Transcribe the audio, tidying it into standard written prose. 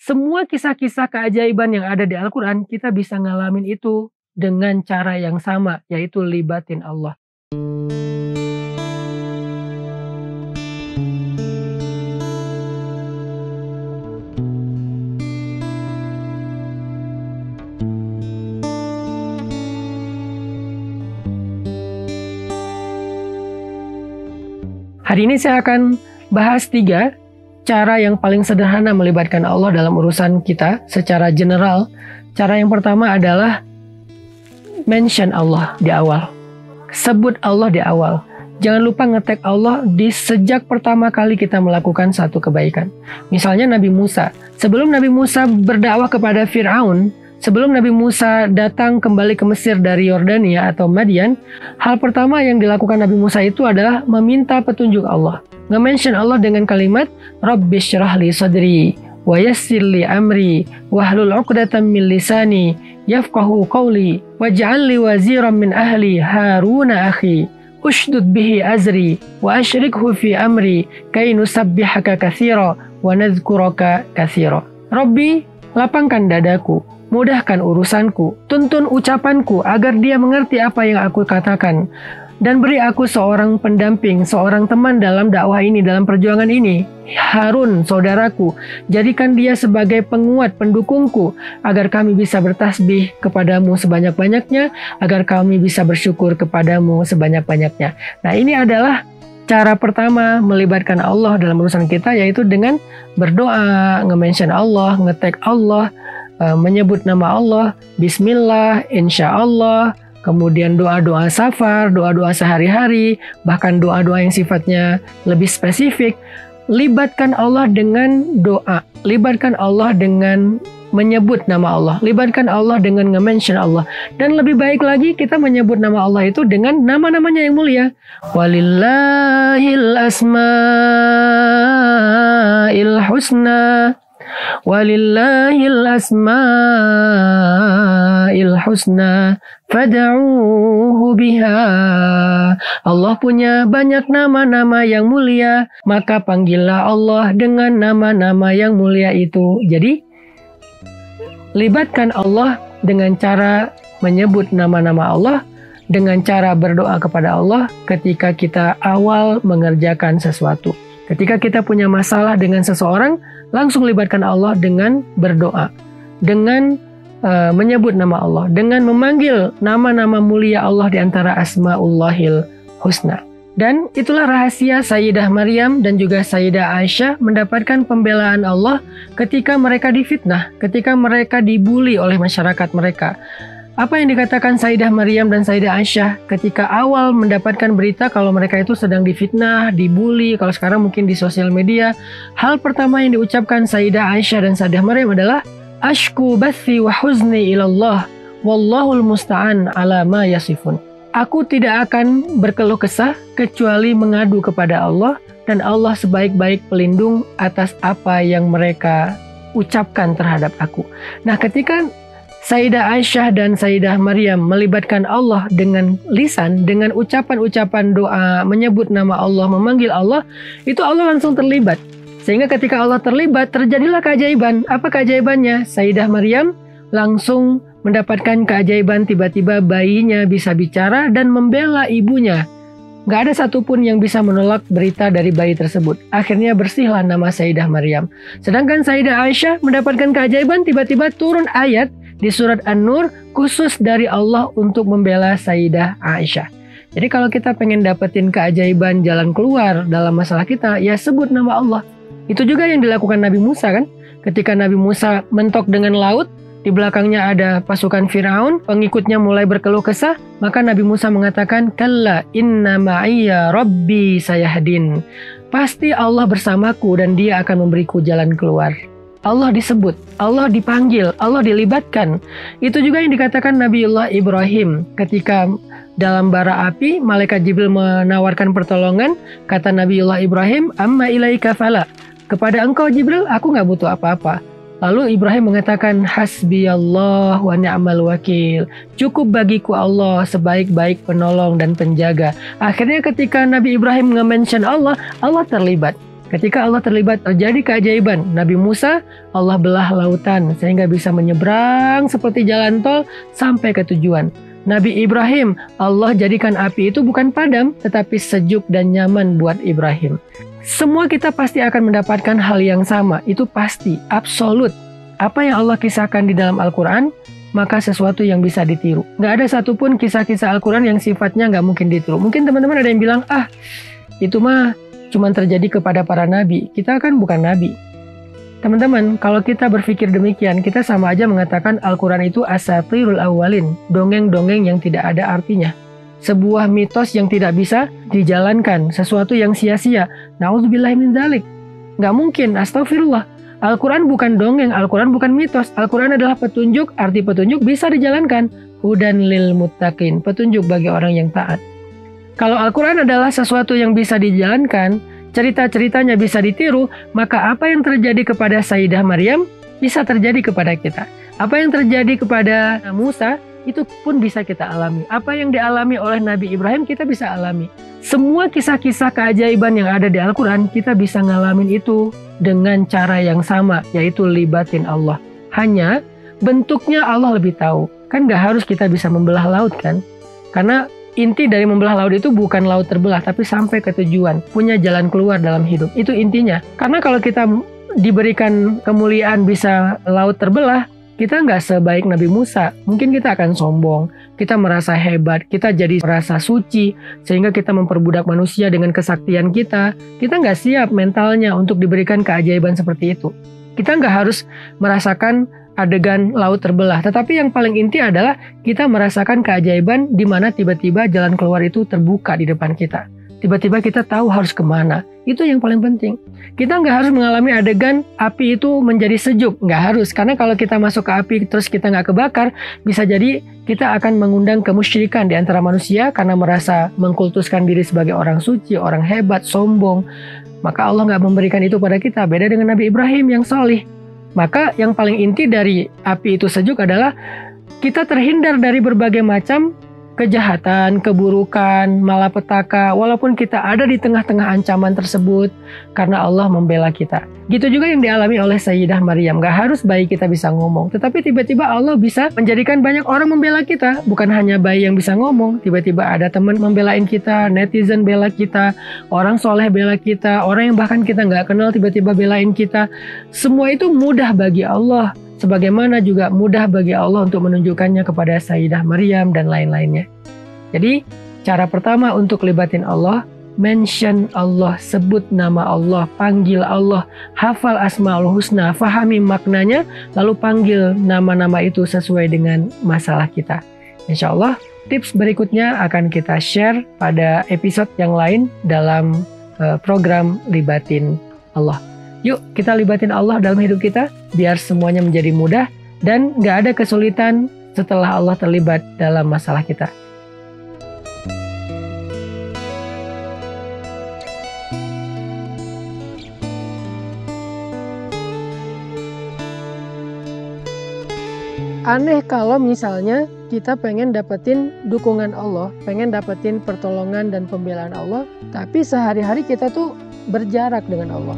Semua kisah-kisah keajaiban yang ada di Al-Quran, kita bisa ngalamin itu dengan cara yang sama, yaitu libatin Allah. Hari ini saya akan bahas 3 cara yang paling sederhana melibatkan Allah dalam urusan kita secara general. Cara yang pertama adalah mention Allah di awal. Sebut Allah di awal. Jangan lupa nge-tag Allah di sejak pertama kali kita melakukan satu kebaikan. Misalnya Nabi Musa. Sebelum Nabi Musa berdakwah kepada Fir'aun, sebelum Nabi Musa datang kembali ke Mesir dari Yordania atau Madian, hal pertama yang dilakukan Nabi Musa itu adalah meminta petunjuk Allah. Nge-mention Allah dengan kalimat, Rabbi syrah li sadri, wa yassir li amri, wahlul uqdatan min lisani, yafqahu qawli, waj'al li waziran min ahli, Haruna akhi, ushdud bihi azri, wa ashrikhu fi amri, kay nusabbihaka katsira, wa nadhkuraka katsira. Rabbi, lapangkan dadaku, mudahkan urusanku, tuntun ucapanku agar dia mengerti apa yang aku katakan. Dan beri aku seorang pendamping, seorang teman dalam dakwah ini, dalam perjuangan ini. Harun, saudaraku, jadikan dia sebagai penguat, pendukungku, agar kami bisa bertasbih kepadamu sebanyak-banyaknya, agar kami bisa bersyukur kepadamu sebanyak-banyaknya. Nah, ini adalah cara pertama melibatkan Allah dalam urusan kita, yaitu dengan berdoa, nge-mention Allah, nge-tag Allah, menyebut nama Allah, Bismillah, Insya Allah, kemudian doa-doa safar, doa-doa sehari-hari, bahkan doa-doa yang sifatnya lebih spesifik. Libatkan Allah dengan doa, libatkan Allah dengan menyebut nama Allah, libatkan Allah dengan nge-mention Allah. Dan lebih baik lagi kita menyebut nama Allah itu dengan nama-namanya yang mulia. Walillahil asma'il husna, walillahil asma'il husna fad'uhu biha. Allah punya banyak nama-nama yang mulia, maka panggillah Allah dengan nama-nama yang mulia itu. Jadi libatkan Allah dengan cara menyebut nama-nama Allah, dengan cara berdoa kepada Allah ketika kita awal mengerjakan sesuatu. Ketika kita punya masalah dengan seseorang, langsung libatkan Allah dengan berdoa, dengan menyebut nama Allah, dengan memanggil nama-nama mulia Allah di antara Asma'ullahil Husna. Dan itulah rahasia Sayyidah Maryam dan juga Sayyidah Aisyah mendapatkan pembelaan Allah ketika mereka difitnah, ketika mereka dibuli oleh masyarakat mereka. Apa yang dikatakan Sayyidah Maryam dan Sayyidah Aisyah ketika awal mendapatkan berita kalau mereka itu sedang difitnah, dibuli, kalau sekarang mungkin di sosial media. Hal pertama yang diucapkan Sayyidah Aisyah dan Sayyidah Maryam adalah Ashku bathi wa huzni ilallah, wallahul musta'an ala ma yasifun. Aku tidak akan berkeluh kesah kecuali mengadu kepada Allah, dan Allah sebaik-baik pelindung atas apa yang mereka ucapkan terhadap aku. Nah, ketika Sayyidah Aisyah dan Sayyidah Maryam melibatkan Allah dengan lisan, dengan ucapan-ucapan doa, menyebut nama Allah, memanggil Allah, itu Allah langsung terlibat. Sehingga ketika Allah terlibat, terjadilah keajaiban. Apa keajaibannya? Sayyidah Maryam langsung mendapatkan keajaiban, tiba-tiba bayinya bisa bicara dan membela ibunya. Gak ada satupun yang bisa menolak berita dari bayi tersebut. Akhirnya bersihlah nama Sayyidah Maryam. Sedangkan Sayyidah Aisyah mendapatkan keajaiban, tiba-tiba turun ayat di surat An-Nur khusus dari Allah untuk membela Sayyidah Aisyah. Jadi kalau kita pengen dapetin keajaiban jalan keluar dalam masalah kita, ya sebut nama Allah. Itu juga yang dilakukan Nabi Musa kan. Ketika Nabi Musa mentok dengan laut, di belakangnya ada pasukan Fir'aun, pengikutnya mulai berkeluh kesah, maka Nabi Musa mengatakan, Kalla inna ma'iyya rabbi sayahdin. Pasti Allah bersamaku dan dia akan memberiku jalan keluar. Allah disebut, Allah dipanggil, Allah dilibatkan. Itu juga yang dikatakan Nabiullah Ibrahim ketika dalam bara api, malaikat Jibril menawarkan pertolongan, kata Nabiullah Ibrahim, amma ilaika fala. Kepada engkau Jibril, aku gak butuh apa-apa. Lalu Ibrahim mengatakan, hasbiyallah wa ni'mal wakil. Cukup bagiku Allah sebaik-baik penolong dan penjaga. Akhirnya ketika Nabi Ibrahim nge-mention Allah, Allah terlibat. Ketika Allah terlibat terjadi keajaiban, Nabi Musa Allah belah lautan sehingga bisa menyeberang seperti jalan tol sampai ke tujuan. Nabi Ibrahim Allah jadikan api itu bukan padam tetapi sejuk dan nyaman buat Ibrahim. Semua kita pasti akan mendapatkan hal yang sama, itu pasti, absolut. Apa yang Allah kisahkan di dalam Al-Quran, maka sesuatu yang bisa ditiru. Nggak ada satupun kisah-kisah Al-Quran yang sifatnya nggak mungkin ditiru. Mungkin teman-teman ada yang bilang, itu mah cuma terjadi kepada para nabi. Kita kan bukan nabi. Teman-teman, kalau kita berpikir demikian, kita sama aja mengatakan Al-Quran itu asatirul awwalin, dongeng-dongeng yang tidak ada artinya. Sebuah mitos yang tidak bisa dijalankan, sesuatu yang sia-sia. Na'udzubillahi min dzalik. Nggak mungkin, astagfirullah. Al-Quran bukan dongeng, Al-Quran bukan mitos. Al-Quran adalah petunjuk, arti petunjuk bisa dijalankan. Hudan lil muttaqin, petunjuk bagi orang yang taat. Kalau Al-Quran adalah sesuatu yang bisa dijalankan, cerita-ceritanya bisa ditiru, maka apa yang terjadi kepada Sayyidah Maryam bisa terjadi kepada kita. Apa yang terjadi kepada Musa, itu pun bisa kita alami. Apa yang dialami oleh Nabi Ibrahim, kita bisa alami. Semua kisah-kisah keajaiban yang ada di Al-Quran, kita bisa ngalamin itu dengan cara yang sama, yaitu libatin Allah. Hanya bentuknya Allah lebih tahu. Kan gak harus kita bisa membelah laut kan? Karena inti dari membelah laut itu bukan laut terbelah, tapi sampai ke tujuan. Punya jalan keluar dalam hidup. Itu intinya. Karena kalau kita diberikan kemuliaan bisa laut terbelah, kita nggak sebaik Nabi Musa. Mungkin kita akan sombong, kita merasa hebat, kita jadi merasa suci, sehingga kita memperbudak manusia dengan kesaktian kita. Kita nggak siap mentalnya untuk diberikan keajaiban seperti itu. Kita nggak harus merasakan adegan laut terbelah. Tetapi yang paling inti adalah kita merasakan keajaiban di mana tiba-tiba jalan keluar itu terbuka di depan kita. Tiba-tiba kita tahu harus kemana. Itu yang paling penting. Kita nggak harus mengalami adegan api itu menjadi sejuk. Nggak harus. Karena kalau kita masuk ke api terus kita nggak kebakar, bisa jadi kita akan mengundang kemusyrikan di antara manusia karena merasa mengkultuskan diri sebagai orang suci, orang hebat, sombong. Maka Allah nggak memberikan itu pada kita. Beda dengan Nabi Ibrahim yang salih. Maka yang paling inti dari api itu sejuk adalah kita terhindar dari berbagai macam kejahatan, keburukan, malapetaka, walaupun kita ada di tengah-tengah ancaman tersebut, karena Allah membela kita. Gitu juga yang dialami oleh Sayyidah Maryam. Gak harus bayi kita bisa ngomong, tetapi tiba-tiba Allah bisa menjadikan banyak orang membela kita. Bukan hanya bayi yang bisa ngomong, tiba-tiba ada teman membelain kita, netizen bela kita, orang soleh bela kita, orang yang bahkan kita gak kenal tiba-tiba belain kita. Semua itu mudah bagi Allah. Sebagaimana juga mudah bagi Allah untuk menunjukkannya kepada Sayyidah Maryam dan lain-lainnya. Jadi, cara pertama untuk libatin Allah, mention Allah, sebut nama Allah, panggil Allah, hafal Asmaul Husna, fahami maknanya, lalu panggil nama-nama itu sesuai dengan masalah kita. Insya Allah, tips berikutnya akan kita share pada episode yang lain dalam program Libatin Allah. Yuk kita libatin Allah dalam hidup kita, biar semuanya menjadi mudah dan gak ada kesulitan setelah Allah terlibat dalam masalah kita. Aneh kalau misalnya kita pengen dapetin dukungan Allah, pengen dapetin pertolongan dan pembelaan Allah, tapi sehari-hari kita tuh berjarak dengan Allah.